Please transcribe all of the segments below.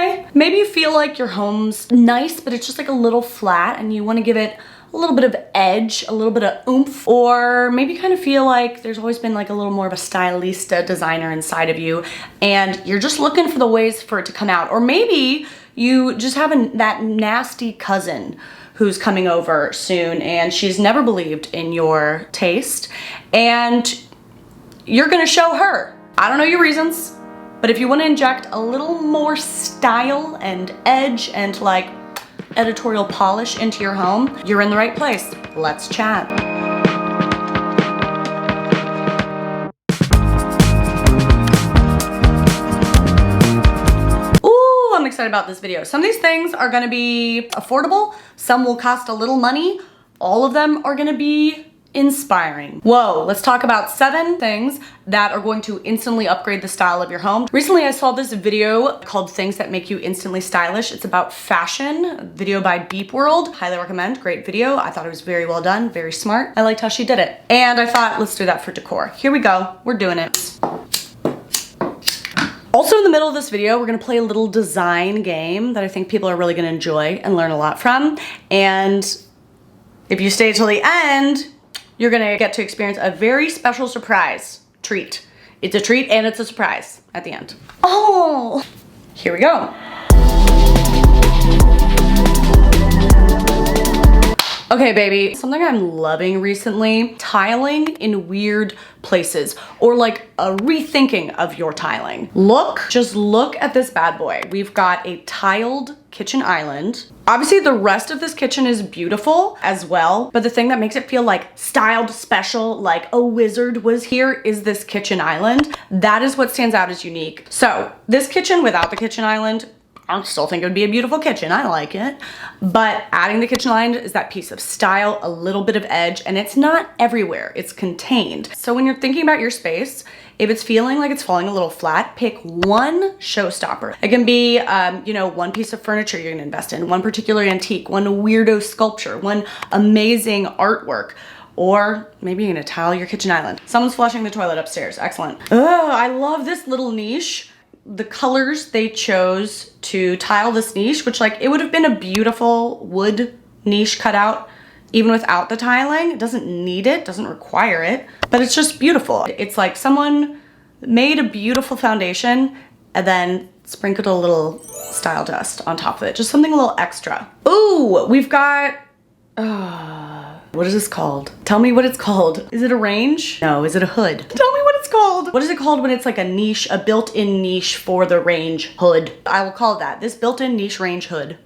say. Maybe you feel like your home's nice, but it's just like a little flat and you want to give it a little bit of edge, a little bit of oomph, or maybe you kind of feel like there's always been like a little more of a stylista designer inside of you and you're just looking for the ways for it to come out. Or maybe you just have that nasty cousin who's coming over soon and she's never believed in your taste and you're gonna show her. I don't know your reasons, but if you want to inject a little more style and edge and like editorial polish into your home, you're in the right place. Let's chat. Ooh, I'm excited about this video. Some of these things are gonna be affordable, some will cost a little money, all of them are gonna be inspiring. Whoa, let's talk about 7 things that are going to instantly upgrade the style of your home. Recently, I saw this video called Things That Make You Instantly Stylish. It's about fashion, a video by Beep World. Highly recommend, great video. I thought it was very well done, very smart. I liked how she did it. And I thought, let's do that for decor. Here we go, we're doing it. Also in the middle of this video, we're gonna play a little design game that I think people are really gonna enjoy and learn a lot from. And if you stay till the end, you're gonna get to experience a very special surprise treat. It's a treat and it's a surprise at the end. Oh, here we go. Okay, baby, something I'm loving recently, tiling in weird places or like a rethinking of your tiling. Just look at this bad boy. We've got a tiled kitchen island. Obviously the rest of this kitchen is beautiful as well, but the thing that makes it feel like styled special, like a wizard was here, is this kitchen island. That is what stands out as unique. So this kitchen without the kitchen island, I still think it would be a beautiful kitchen. I like it. But adding the kitchen island is that piece of style, a little bit of edge, and it's not everywhere. It's contained. So when you're thinking about your space, if it's feeling like it's falling a little flat, pick one showstopper. It can be, you know, one piece of furniture you're gonna invest in, one particular antique, one weirdo sculpture, one amazing artwork, or maybe you're gonna tile your kitchen island. Someone's flushing the toilet upstairs. Excellent. Oh, I love this little niche. The colors they chose to tile this niche, which like it would have been a beautiful wood niche cutout even without the tiling. It doesn't need it, doesn't require it, but it's just beautiful. It's like someone made a beautiful foundation and then sprinkled a little style dust on top of it. Just something a little extra. Ooh, we've got, what is this called? Tell me what it's called. Is it a range? No, is it a hood? Tell me what it's called. What is it called when it's like a niche, a built-in niche for the range hood? I will call it that. This built-in niche range hood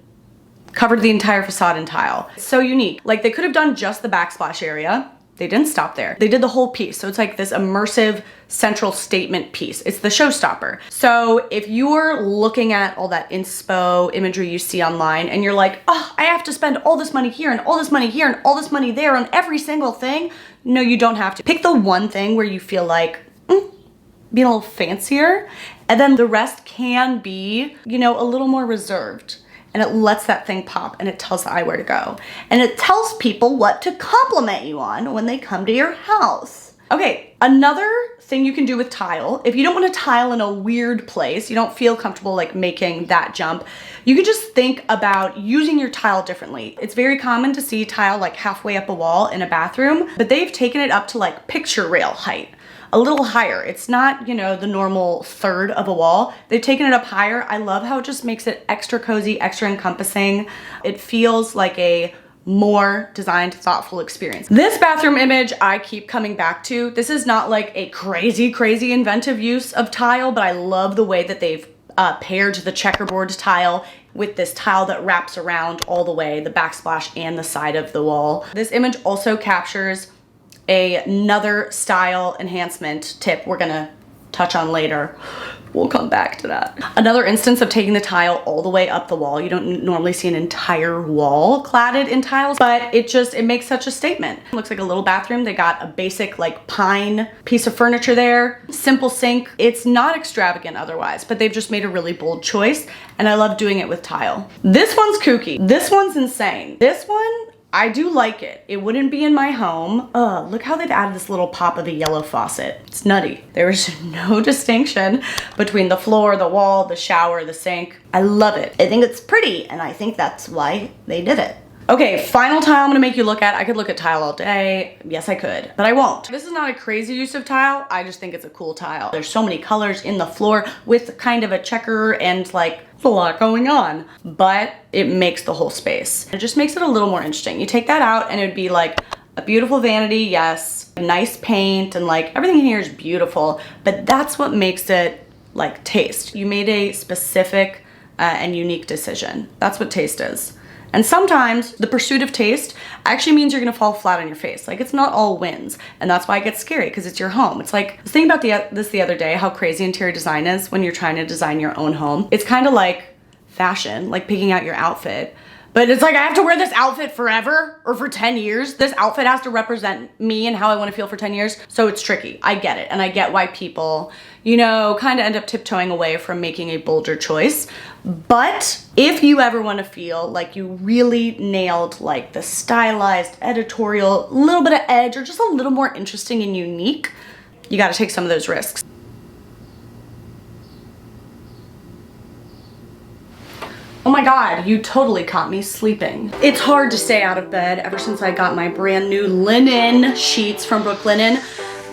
covered the entire facade in tile. It's so unique. Like they could have done just the backsplash area. They didn't stop there. They did the whole piece. So it's like this immersive central statement piece. It's the showstopper. So if you're looking at all that inspo imagery you see online and you're like, oh, I have to spend all this money here and all this money here and all this money there on every single thing. No, you don't have to. Pick the one thing where you feel like, being a little fancier, and then the rest can be, you know, a little more reserved. And it lets that thing pop and it tells the eye where to go. And it tells people what to compliment you on when they come to your house. Okay, another thing you can do with tile, if you don't want to tile in a weird place, you don't feel comfortable like making that jump, you can just think about using your tile differently. It's very common to see tile like halfway up a wall in a bathroom, but they've taken it up to like picture rail height. A little higher. It's not, you know, the normal third of a wall. They've taken it up higher. I love how it just makes it extra cozy, extra encompassing. It feels like a more designed, thoughtful experience. This bathroom image I keep coming back to. This is not like a crazy, crazy inventive use of tile, but I love the way that they've paired the checkerboard tile with this tile that wraps around all the way, the backsplash and the side of the wall. This image also captures another style enhancement tip we're gonna touch on later. We'll come back to that. Another instance of taking the tile all the way up the wall. You don't normally see an entire wall cladded in tiles, but it makes such a statement. It looks like a little bathroom. They got a basic like pine piece of furniture there, simple sink. It's not extravagant otherwise, but they've just made a really bold choice, and I love doing it with tile. This one's kooky. This one's insane. This one, I do like it. It wouldn't be in my home. Look how they've added this little pop of a yellow faucet. It's nutty. There's no distinction between the floor, the wall, the shower, the sink. I love it. I think it's pretty, and I think that's why they did it. Okay, final tile I'm gonna make you look at. I could look at tile all day. Yes, I could, but I won't. This is not a crazy use of tile. I just think it's a cool tile. There's so many colors in the floor with kind of a checker and like a lot going on, but it makes the whole space. It just makes it a little more interesting. You take that out and it would be like a beautiful vanity, yes, nice paint, and like everything in here is beautiful, but that's what makes it like taste. You made a specific and unique decision. That's what taste is. And sometimes the pursuit of taste actually means you're gonna fall flat on your face. Like, it's not all wins. And that's why it gets scary, because it's your home. It's like, I was thinking about this the other day, how crazy interior design is when you're trying to design your own home. It's kind of like fashion, like picking out your outfit. But it's like, I have to wear this outfit forever or for 10 years. This outfit has to represent me and how I want to feel for 10 years. So it's tricky. I get it. And I get why people, you know, kind of end up tiptoeing away from making a bolder choice. But if you ever want to feel like you really nailed like the stylized editorial, a little bit of edge, or just a little more interesting and unique, you got to take some of those risks. Oh my God, you totally caught me sleeping. It's hard to stay out of bed ever since I got my brand new linen sheets from Brooklinen.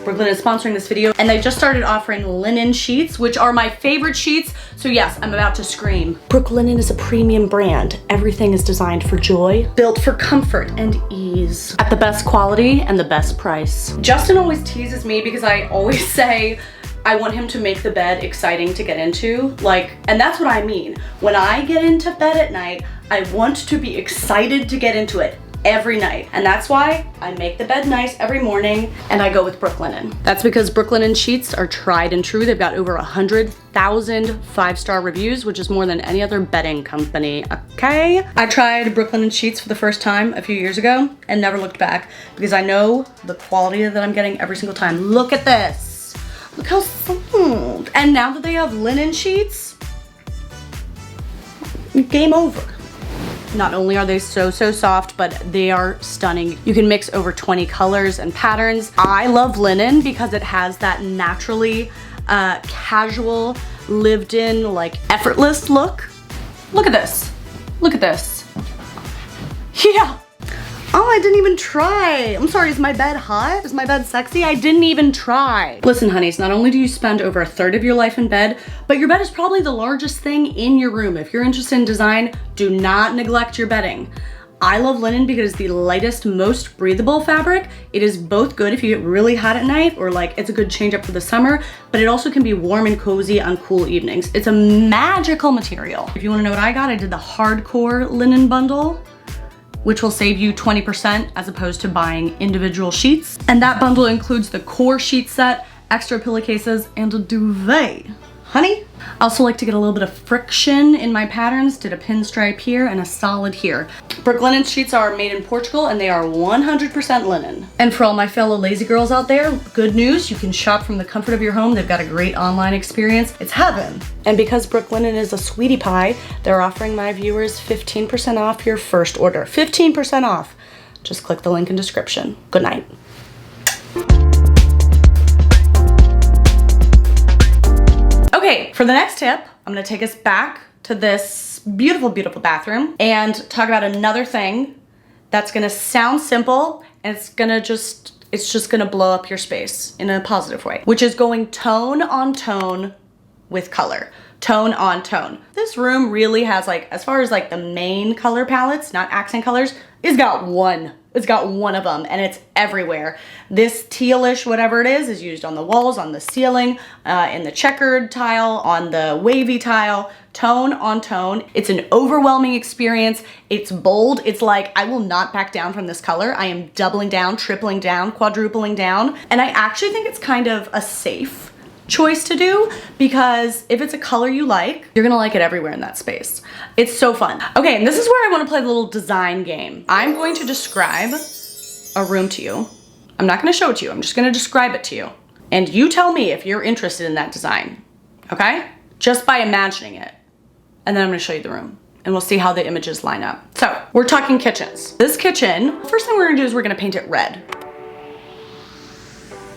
Brooklinen is sponsoring this video, and they just started offering linen sheets, which are my favorite sheets. So yes, I'm about to scream. Brooklinen is a premium brand. Everything is designed for joy, built for comfort and ease, at the best quality and the best price. Justin always teases me because I always say, I want him to make the bed exciting to get into, like, and that's what I mean. When I get into bed at night, I want to be excited to get into it every night. And that's why I make the bed nice every morning and I go with Brooklinen. That's because Brooklinen sheets are tried and true. They've got over 100,000 5-star reviews, which is more than any other bedding company, okay? I tried Brooklinen sheets for the first time a few years ago and never looked back because I know the quality that I'm getting every single time. Look at this. Look how soft. And now that they have linen sheets, game over. Not only are they so soft, but they are stunning. You can mix over 20 colors and patterns. I love linen because it has that naturally casual, lived in, like effortless look. Look at this. Look at this. Yeah. Oh, I didn't even try. I'm sorry, is my bed hot? Is my bed sexy? I didn't even try. Listen, honeys, not only do you spend over 1/3 of your life in bed, but your bed is probably the largest thing in your room. If you're interested in design, do not neglect your bedding. I love linen because it's the lightest, most breathable fabric. It is both good if you get really hot at night, or like it's a good change up for the summer, but it also can be warm and cozy on cool evenings. It's a magical material. If you wanna know what I got, I did the hardcore linen bundle, which will save you 20% as opposed to buying individual sheets. And that bundle includes the core sheet set, extra pillowcases, and a duvet. Honey, I also like to get a little bit of friction in my patterns. Did a pinstripe here and a solid here. Brooklinen sheets are made in Portugal and they are 100% linen. And for all my fellow lazy girls out there, good news, you can shop from the comfort of your home. They've got a great online experience. It's heaven. And because Brooklinen is a sweetie pie, they're offering my viewers 15% off your first order. 15% off. Just click the link in description. Good night. Okay, for the next tip, I'm gonna take us back to this beautiful, beautiful bathroom and talk about another thing that's gonna sound simple and it's just gonna blow up your space in a positive way, which is going tone on tone with color. Tone on tone. This room really has, like, as far as like the main color palettes, not accent colors, it's got one. It's got one of them and it's everywhere. This tealish, whatever it is used on the walls, on the ceiling, in the checkered tile, on the wavy tile, tone on tone. It's an overwhelming experience. It's bold. It's like, I will not back down from this color. I am doubling down, tripling down, quadrupling down. And I actually think it's kind of a safe choice to do, because if it's a color you like, you're gonna like it everywhere in that space. It's so fun. Okay, and this is where I wanna play the little design game. I'm going to describe a room to you. I'm not gonna show it to you, I'm just gonna describe it to you. And you tell me if you're interested in that design, okay? Just by imagining it. And then I'm gonna show you the room. and we'll see how the images line up. So we're talking kitchens. This kitchen, first thing we're gonna do is we're gonna paint it red.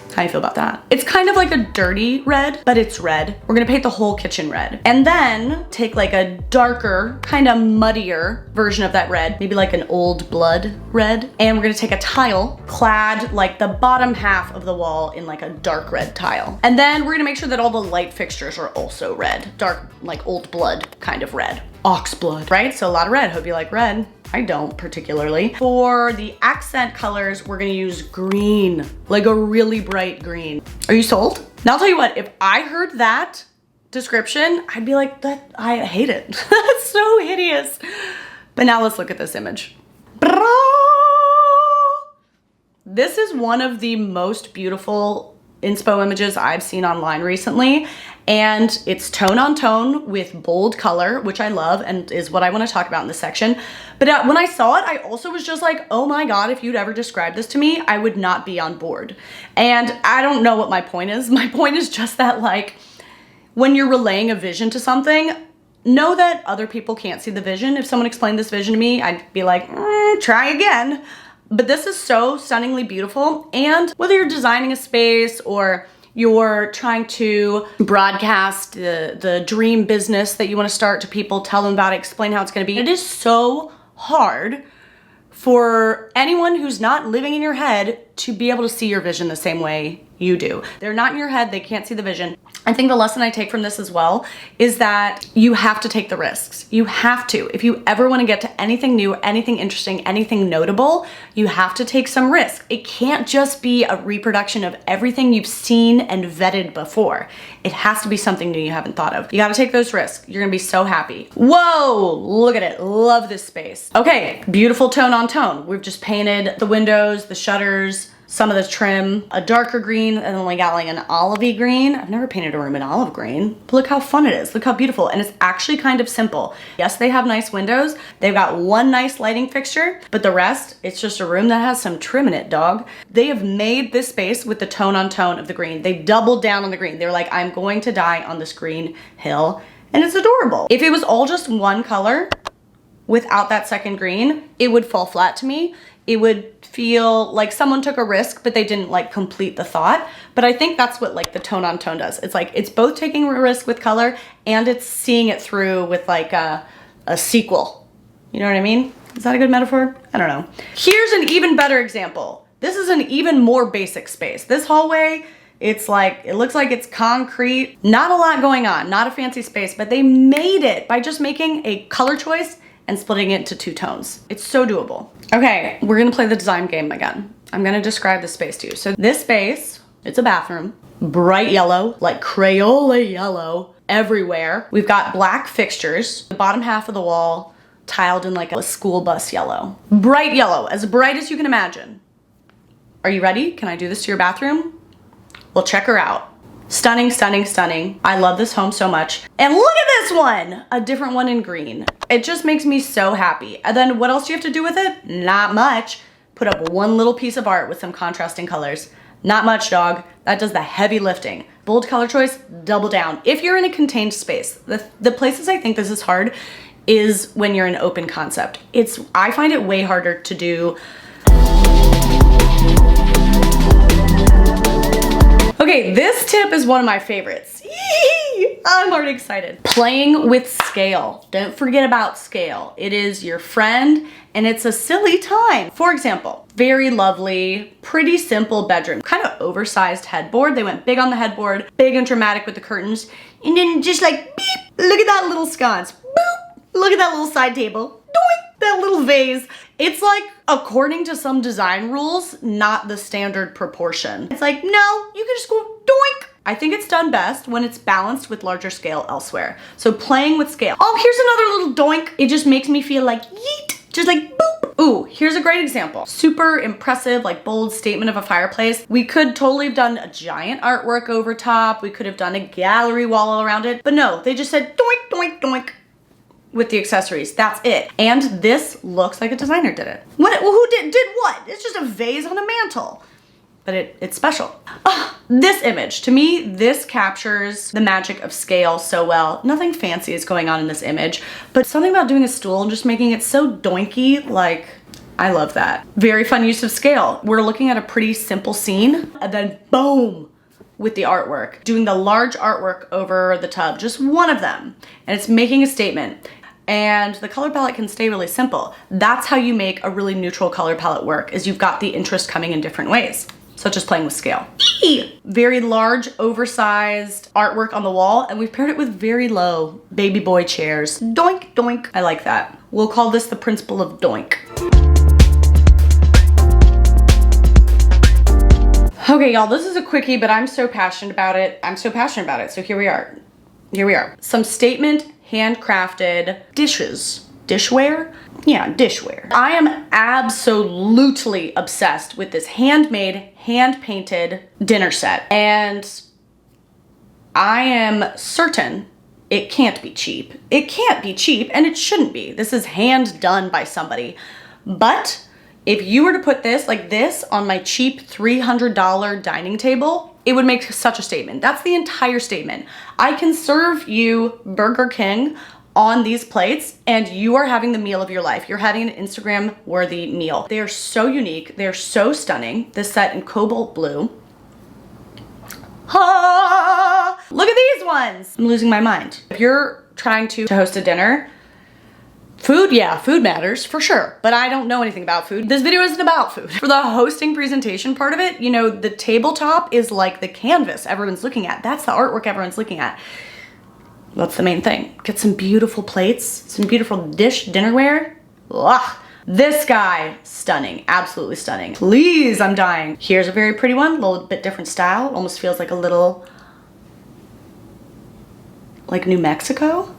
How do you feel about that? It's kind of like a dirty red, but it's red. We're gonna paint the whole kitchen red. And then take like a darker, kind of muddier version of that red, maybe like an old blood red. And we're gonna take a tile, clad like the bottom half of the wall in like a dark red tile. And then we're gonna make sure that all the light fixtures are also red, dark, like old blood kind of red. Ox blood, right? So a lot of red. Hope you like red. I don't particularly. For the accent colors, we're gonna use green, like a really bright green. Are you sold? Now I'll tell you what, if I heard that description, I'd be like, I hate it. That's so hideous. But now let's look at this image. This is one of the most beautiful inspo images I've seen online recently. And it's tone on tone with bold color, which I love and is what I want to talk about in this section. But when I saw it, I also was just like, oh my God, if you'd ever described this to me, I would not be on board. And I don't know what my point is. My point is just that, like, when you're relaying a vision to something, know that other people can't see the vision. If someone explained this vision to me, I'd be like, try again. But this is so stunningly beautiful. And whether you're designing a space or you're trying to broadcast the dream business that you want to start to people, tell them about it, explain how it's going to be, it is so hard for anyone who's not living in your head to be able to see your vision the same way you do. They're not in your head, they can't see the vision. I think the lesson I take from this as well is that you have to take the risks. You have to. If you ever want to get to anything new, anything interesting, anything notable, you have to take some risk. It can't just be a reproduction of everything you've seen and vetted before. It has to be something new you haven't thought of. You got to take those risks. You're gonna be so happy. Whoa, look at it. Love this space. Okay, beautiful tone on tone. We've just painted the windows, the shutters, some of the trim, a darker green, and then we got like an olivey green. I've never painted a room in olive green, but look how fun it is. Look how beautiful. And it's actually kind of simple. Yes, they have nice windows. They've got one nice lighting fixture, but the rest, it's just a room that has some trim in it, dog. They have made this space with the tone on tone of the green. They doubled down on the green. They were like, I'm going to die on this green hill. And it's adorable. If it was all just one color without that second green, it would fall flat to me. It would feel like someone took a risk, but they didn't like complete the thought. But I think that's what like the tone on tone does. It's like, it's both taking a risk with color and it's seeing it through with like a sequel. You know what I mean? Is that a good metaphor? I don't know. Here's an even better example. This is an even more basic space. This hallway, it's like, it looks like it's concrete. Not a lot going on, not a fancy space, but they made it by just making a color choice and splitting it into two tones. It's so doable. Okay, we're gonna play the design game again. I'm gonna describe the space to you. So this space, it's a bathroom, bright yellow, like Crayola yellow everywhere. We've got black fixtures, the bottom half of the wall tiled in like a school bus yellow. Bright yellow, as bright as you can imagine. Are you ready? Can I do this to your bathroom? Well, check her out. Stunning, stunning, stunning. I love this home so much. And look at this one, a different one in green. It just makes me so happy. And then what else do you have to do with it? Not much. Put up one little piece of art with some contrasting colors. Not much, dog. That does the heavy lifting. Bold color choice, double down. If you're in a contained space, the places I think this is hard is when you're in open concept. I find it way harder to do. Okay, this tip is one of my favorites. Yee! I'm already excited. Playing with scale. Don't forget about scale. It is your friend and it's a silly time. For example, very lovely, pretty simple bedroom. Kind of oversized headboard. They went big on the headboard, big and dramatic with the curtains. And then just like, beep, look at that little sconce. Boop, look at that little side table. Doink, that little vase. It's like, according to some design rules, not the standard proportion. It's like, no, you can just go doink. I think it's done best when it's balanced with larger scale elsewhere. So playing with scale. Oh, here's another little doink. It just makes me feel like yeet, just like boop. Ooh, here's a great example. Super impressive, like bold statement of a fireplace. We could totally have done a giant artwork over top. We could have done a gallery wall all around it. But no, they just said doink, doink, doink. With the accessories, that's it. And this looks like a designer did it. Who did what? It's just a vase on a mantle. that it's special. This image, to me, this captures the magic of scale so well. Nothing fancy is going on in this image, but something about doing a stool and just making it so doinky, like, I love that. Very fun use of scale. We're looking at a pretty simple scene, and then boom, with the artwork. Doing the large artwork over the tub, just one of them, and it's making a statement. And the color palette can stay really simple. That's how you make a really neutral color palette work, is you've got the interest coming in different ways, such as playing with scale. Very large, oversized artwork on the wall, and we've paired it with very low baby boy chairs. Doink, doink. I like that. We'll call this the principle of doink. Okay, y'all, this is a quickie, but I'm so passionate about it. So here we are. Some statement handcrafted dishes. Dishware? Yeah, dishware. I am absolutely obsessed with this handmade, hand-painted dinner set. And I am certain it can't be cheap. It can't be cheap, and it shouldn't be. This is hand done by somebody. But if you were to put this like this on my cheap $300 dining table, it would make such a statement. That's the entire statement. I can serve you Burger King on these plates and you are having the meal of your life. You're having an Instagram worthy meal. They are so unique. They're so stunning. This set in cobalt blue. Ha! Look at these ones. I'm losing my mind. If you're trying to host a dinner, food, yeah, food matters for sure, but I don't know anything about food. This video isn't about food. For the hosting presentation part of it, you know, the tabletop is like the canvas everyone's looking at. That's the artwork everyone's looking at. That's the main thing. Get some beautiful plates, some beautiful dish dinnerware. Ugh. This guy, stunning, absolutely stunning. Please, I'm dying. Here's a very pretty one, a little bit different style. Almost feels like a little, like New Mexico?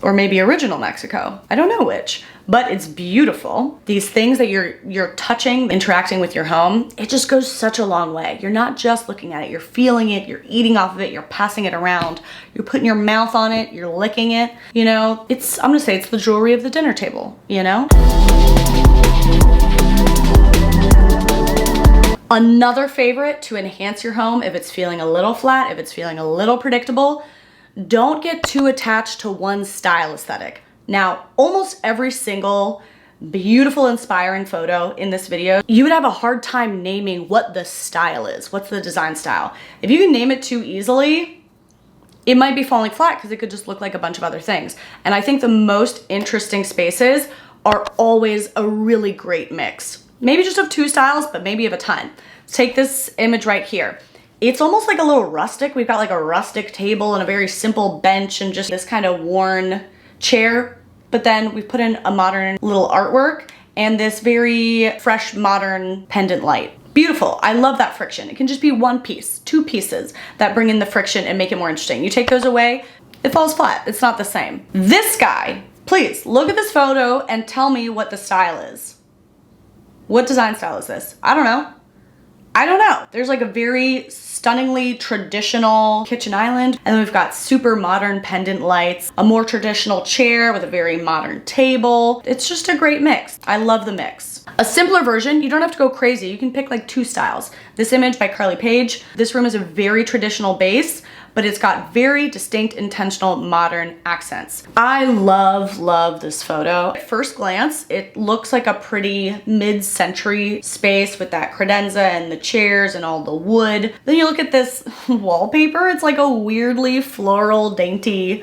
Or maybe original Mexico. I don't know which, but it's beautiful. These things that you're touching, interacting with your home, it just goes such a long way. You're not just looking at it, you're feeling it, you're eating off of it, you're passing it around, you're putting your mouth on it, you're licking it, you know? I'm gonna say it's the jewelry of the dinner table, you know? Another favorite to enhance your home, if it's feeling a little flat, if it's feeling a little predictable, don't get too attached to one style aesthetic. Now, almost every single beautiful, inspiring photo in this video, you would have a hard time naming what the style is. What's the design style? If you can name it too easily, it might be falling flat because it could just look like a bunch of other things. And I think the most interesting spaces are always a really great mix. Maybe just of two styles, but maybe of a ton. Take this image right here. It's almost like a little rustic. We've got like a rustic table and a very simple bench and just this kind of worn chair. But then we've put in a modern little artwork and this very fresh, modern pendant light. Beautiful. I love that friction. It can just be one piece, two pieces that bring in the friction and make it more interesting. You take those away, it falls flat. It's not the same. This guy, please look at this photo and tell me what the style is. What design style is this? I don't know. There's like a very stunningly traditional kitchen island, and then we've got super modern pendant lights, a more traditional chair with a very modern table. It's just a great mix. I love the mix. A simpler version, you don't have to go crazy. You can pick like two styles. This image by Carly Page. This room is a very traditional base, but it's got very distinct, intentional, modern accents. I love this photo. At first glance, it looks like a pretty mid-century space with that credenza and the chairs and all the wood. Then you look at this wallpaper, it's like a weirdly floral, dainty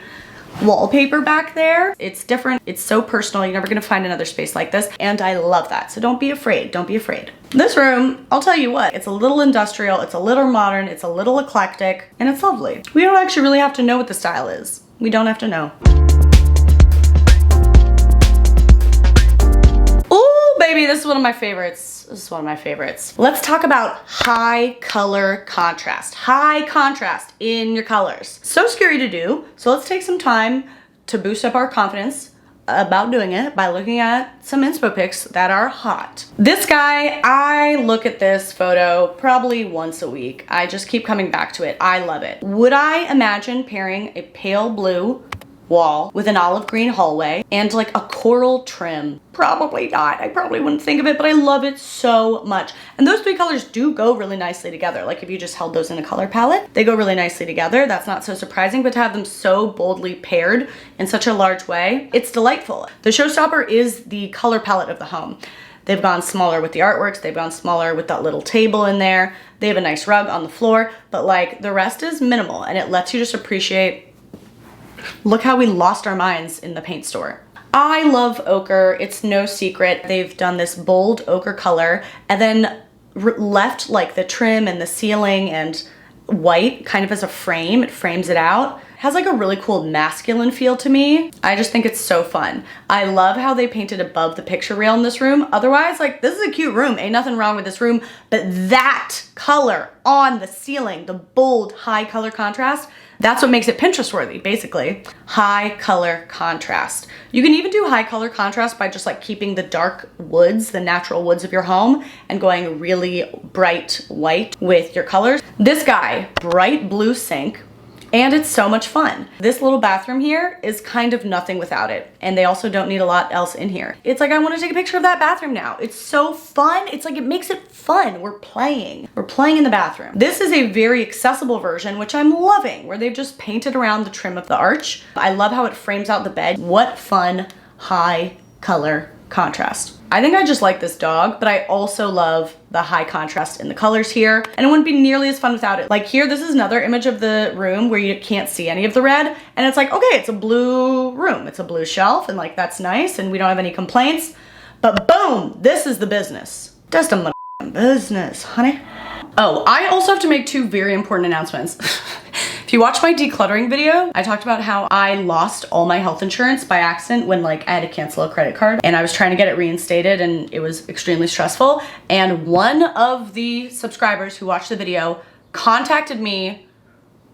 wallpaper back there. It's different. It's so personal. You're never gonna find another space like this, and I love that. So don't be afraid. Don't be afraid. This room, I'll tell you what, it's a little industrial, it's a little modern, it's a little eclectic, and it's lovely. We don't actually really have to know what the style is. We don't have to know. Ooh, baby, this is one of my favorites. Let's talk about high color contrast. High contrast in your colors. So scary to do, so let's take some time to boost up our confidence about doing it by looking at some inspo pics that are hot. This guy, I look at this photo probably once a week. I just keep coming back to it. I love it. Would I imagine pairing a pale blue wall with an olive green hallway and like a coral trim. Probably not. I probably wouldn't think of it, but I love it so much. And those three colors do go really nicely together. Like if you just held those in a color palette, they go really nicely together. That's not so surprising, but to have them so boldly paired in such a large way, it's delightful. The showstopper is the color palette of the home. They've gone smaller with the artworks. They've gone smaller with that little table in there. They have a nice rug on the floor, but like the rest is minimal and it lets you just appreciate. Look how we lost our minds in the paint store. I love ochre. It's no secret. They've done this bold ochre color and then left like the trim and the ceiling and white kind of as a frame. It frames it out. It has like a really cool masculine feel to me. I just think it's so fun. I love how they painted above the picture rail in this room. Otherwise, like this is a cute room. Ain't nothing wrong with this room, but that color on the ceiling, the bold high color contrast, that's what makes it Pinterest worthy, basically. High color contrast. You can even do high color contrast by just like keeping the dark woods, the natural woods of your home, and going really bright white with your colors. This guy, bright blue sink, and it's so much fun. This little bathroom here is kind of nothing without it. And they also don't need a lot else in here. It's like, I want to take a picture of that bathroom now. It's so fun. It's like, it makes it fun. We're playing in the bathroom. This is a very accessible version, which I'm loving, where they've just painted around the trim of the arch. I love how it frames out the bed. What fun, high color contrast. I think I just like this dog, but I also love the high contrast in the colors here, and it wouldn't be nearly as fun without it. Like here, this is another image of the room where you can't see any of the red, and it's like, okay, it's a blue room. It's a blue shelf, and like, that's nice, and we don't have any complaints, but boom, this is the business. Just a business, honey. Oh, I also have to make two very important announcements. If you watch my decluttering video, I talked about how I lost all my health insurance by accident when like I had to cancel a credit card and I was trying to get it reinstated and it was extremely stressful. And one of the subscribers who watched the video contacted me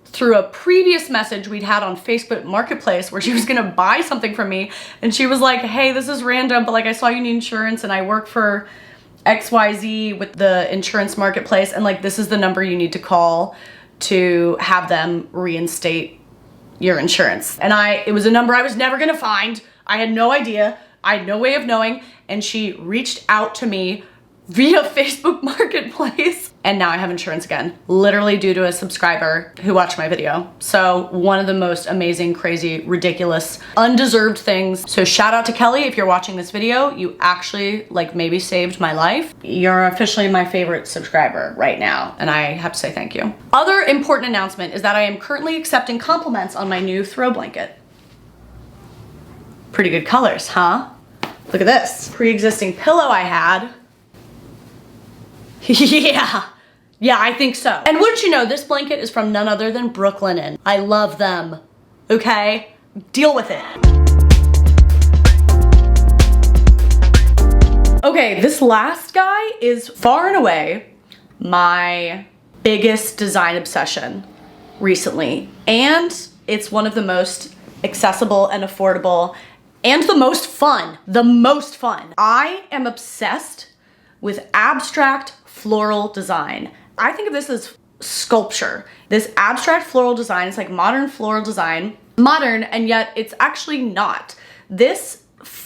through a previous message we'd had on Facebook Marketplace where she was gonna buy something from me. And she was like, hey, this is random, but like I saw you need insurance and I work for XYZ with the insurance marketplace, and like this is the number you need to call to have them reinstate your insurance. And it was a number I was never gonna find. I had no idea. I had no way of knowing. And she reached out to me via Facebook Marketplace. And now I have insurance again, literally due to a subscriber who watched my video. So one of the most amazing, crazy, ridiculous, undeserved things. So shout out to Kelly if you're watching this video. You actually like maybe saved my life. You're officially my favorite subscriber right now. And I have to say thank you. Other important announcement is that I am currently accepting compliments on my new throw blanket. Pretty good colors, huh? Look at this. Pre-existing pillow I had. Yeah, I think so. And wouldn't you know, this blanket is from none other than Brooklinen. I love them, okay? Deal with it. Okay, this last guy is far and away my biggest design obsession recently. And it's one of the most accessible and affordable and the most fun. I am obsessed with abstract floral design. I think of this as sculpture. This abstract floral design is like modern floral design. Modern, and yet it's actually not. This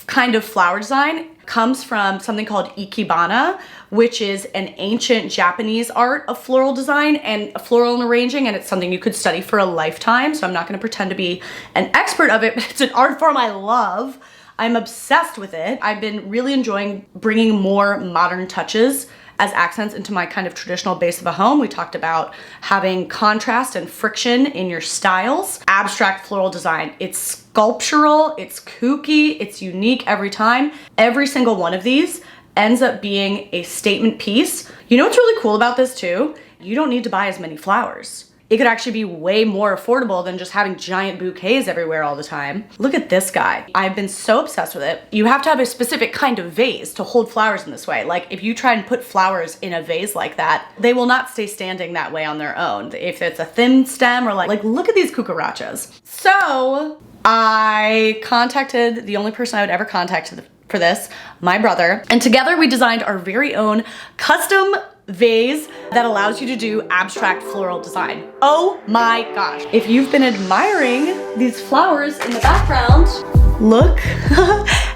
kind of flower design comes from something called ikebana, which is an ancient Japanese art of floral design and floral and arranging, and it's something you could study for a lifetime, so I'm not gonna pretend to be an expert of it, but it's an art form I love. I'm obsessed with it. I've been really enjoying bringing more modern touches as accents into my kind of traditional base of a home. We talked about having contrast and friction in your styles. Abstract floral design. It's sculptural, it's kooky, it's unique every time. Every single one of these ends up being a statement piece. You know what's really cool about this too? You don't need to buy as many flowers. It could actually be way more affordable than just having giant bouquets everywhere all the time. Look at this guy. I've been so obsessed with it. You have to have a specific kind of vase to hold flowers in this way. Like if you try and put flowers in a vase like that, they will not stay standing that way on their own. If it's a thin stem or like look at these cucarachas. So I contacted the only person I would ever contact for this, my brother, and together we designed our very own custom vase that allows you to do abstract floral design. Oh my gosh. If you've been admiring these flowers in the background, look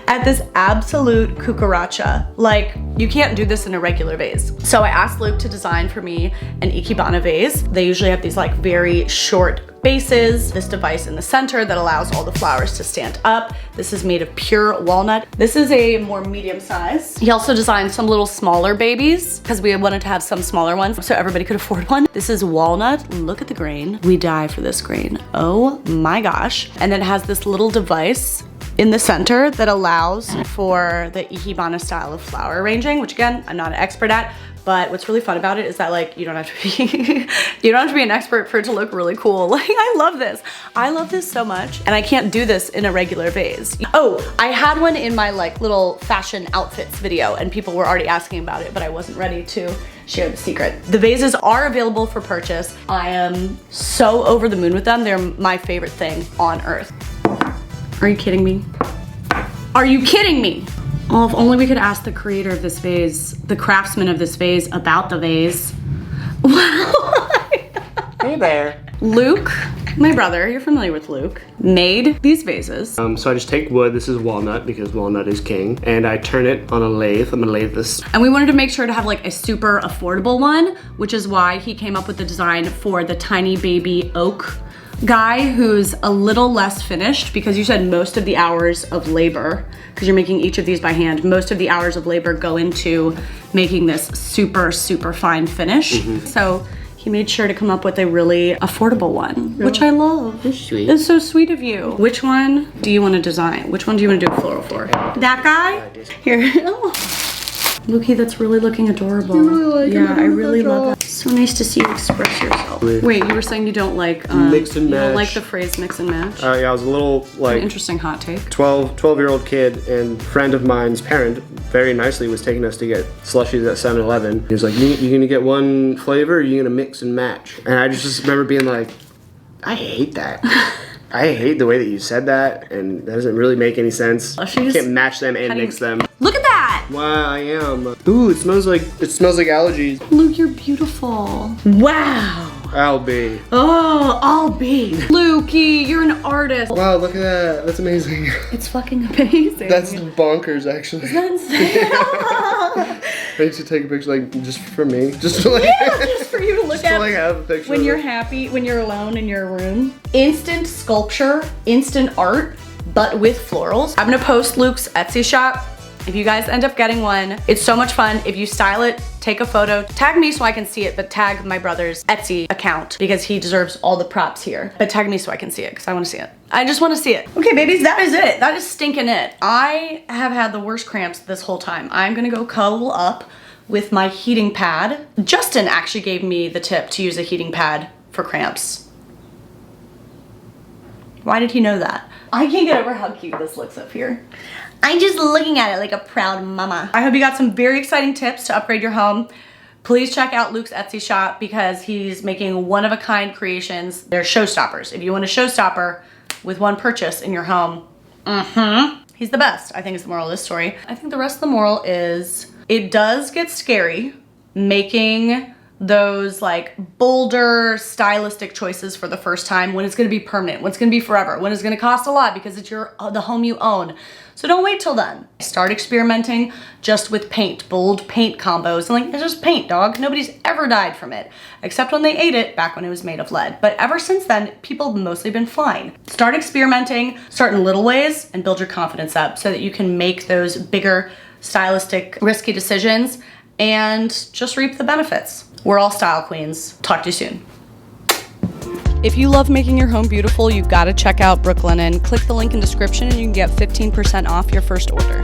at this absolute cucaracha. Like, you can't do this in a regular vase. So I asked Luke to design for me an ikebana vase. They usually have these like very short bases, this device in the center that allows all the flowers to stand up. This is made of pure walnut. This is a more medium size. He also designed some little smaller babies because we wanted to have some smaller ones so everybody could afford one. This is walnut. Look at the grain. We die for this grain. Oh my gosh. And then it has this little device in the center that allows for the ikebana style of flower arranging, which again, I'm not an expert at, but what's really fun about it is that like, you don't have to be, you don't have to be an expert for it to look really cool. Like, I love this. I love this so much. And I can't do this in a regular vase. Oh, I had one in my like little fashion outfits video and people were already asking about it, but I wasn't ready to share the secret. The vases are available for purchase. I am so over the moon with them. They're my favorite thing on earth. Are you kidding me? Are you kidding me? Oh, if only we could ask the creator of this vase, the craftsman of this vase, about the vase. Hey there. Luke, my brother, you're familiar with Luke, made these vases. So I just take wood, this is walnut because walnut is king, and I turn it on a lathe. I'm gonna lathe this. And we wanted to make sure to have like a super affordable one, which is why he came up with the design for the tiny baby oak guy who's a little less finished because you said most of the hours of labor, because you're making each of these by hand, most of the hours of labor go into making this super, super fine finish. So he made sure to come up with a really affordable one, which I love. That's sweet. It's so sweet of you. Which one do you want to design? Which one do you want to do a floral for? That guy? Here. Lukey, that's really looking adorable. I really like it. I really love that. So nice to see you express yourself. Wait, you were saying you don't like mix and match. You don't like the phrase mix and match? Yeah, I was a little like an interesting hot take. 12-year-old kid and friend of mine's parent very nicely was taking us to get slushies at 7-Eleven. He was like, you gonna get one flavor or you gonna mix and match? And I just remember being like, I hate that. I hate the way that you said that, and that doesn't really make any sense. You can't match them and mix them. Look at that! Wow, I am. Ooh, it smells like allergies. Luke, you're beautiful. Wow. I'll be. Oh, I'll be. Lukey, you're an artist. Wow, look at that. That's amazing. It's fucking amazing. That's bonkers, actually. Is that insane? I need to take a picture, like, just for me. Just to, like, yeah, just for you to look at. Like, have a picture when you're happy, when you're alone in your room. Instant sculpture, instant art, but with florals. I'm gonna post Luke's Etsy shop. If you guys end up getting one, it's so much fun. If you style it, take a photo, tag me so I can see it, but tag my brother's Etsy account because he deserves all the props here. But tag me so I can see it because I want to see it. I just want to see it. Okay, babies, that is it. That is stinking it. I have had the worst cramps this whole time. I'm gonna go cuddle up with my heating pad. Justin actually gave me the tip to use a heating pad for cramps. Why did he know that? I can't get over how cute this looks up here. I'm just looking at it like a proud mama. I hope you got some very exciting tips to upgrade your home. Please check out Luke's Etsy shop because he's making one-of-a-kind creations. They're showstoppers. If you want a showstopper with one purchase in your home, he's the best, I think is the moral of this story. I think the rest of the moral is it does get scary making those like bolder stylistic choices for the first time when it's going to be permanent, when it's going to be forever, when it's going to cost a lot because it's the home you own. So don't wait till then. Start experimenting just with paint, bold paint combos. And like, it's just paint, dog. Nobody's ever died from it, except when they ate it back when it was made of lead. But ever since then, people have mostly been fine. Start experimenting, start in little ways, and build your confidence up so that you can make those bigger, stylistic, risky decisions and just reap the benefits. We're all style queens. Talk to you soon. If you love making your home beautiful, you've got to check out Brooklinen. Click the link in description and you can get 15% off your first order.